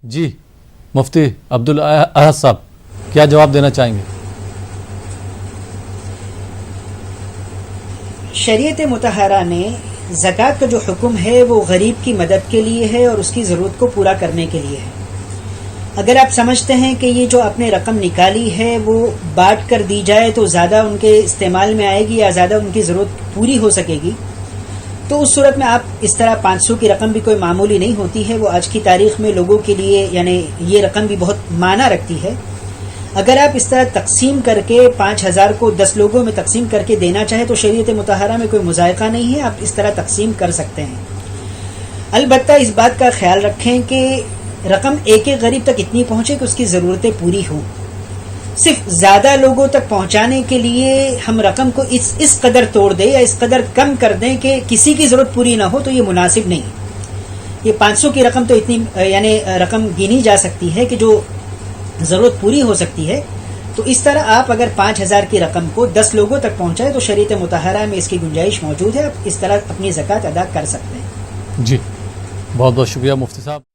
جی مفتی عبدالاحد صاحب کیا جواب دینا چاہیں گے؟ شریعت مطہرہ نے زکوٰۃ کا جو حکم ہے وہ غریب کی مدد کے لیے ہے اور اس کی ضرورت کو پورا کرنے کے لیے ہے۔ اگر آپ سمجھتے ہیں کہ یہ جو آپ نے رقم نکالی ہے وہ بانٹ کر دی جائے تو زیادہ ان کے استعمال میں آئے گی یا زیادہ ان کی ضرورت پوری ہو سکے گی، تو اس صورت میں آپ اس طرح 500 کی رقم بھی کوئی معمولی نہیں ہوتی ہے، وہ آج کی تاریخ میں لوگوں کے لیے یعنی یہ رقم بھی بہت معنی رکھتی ہے۔ اگر آپ اس طرح تقسیم کر کے 5000 کو 10 لوگوں میں تقسیم کر کے دینا چاہیں تو شریعت مطہرہ میں کوئی مضائقہ نہیں ہے، آپ اس طرح تقسیم کر سکتے ہیں۔ البتہ اس بات کا خیال رکھیں کہ رقم ایک ایک غریب تک اتنی پہنچے کہ اس کی ضرورتیں پوری ہوں۔ صرف زیادہ لوگوں تک پہنچانے کے لیے ہم رقم کو اس قدر توڑ دیں یا اس قدر کم کر دیں کہ کسی کی ضرورت پوری نہ ہو تو یہ مناسب نہیں۔ یہ 500 کی رقم تو اتنی یعنی رقم گنی جا سکتی ہے کہ جو ضرورت پوری ہو سکتی ہے، تو اس طرح آپ اگر 5000 کی رقم کو 10 لوگوں تک پہنچائے تو شریعت مطہرہ میں اس کی گنجائش موجود ہے، آپ اس طرح اپنی زکوٰۃ ادا کر سکتے ہیں۔ جی بہت بہت شکریہ مفتی صاحب۔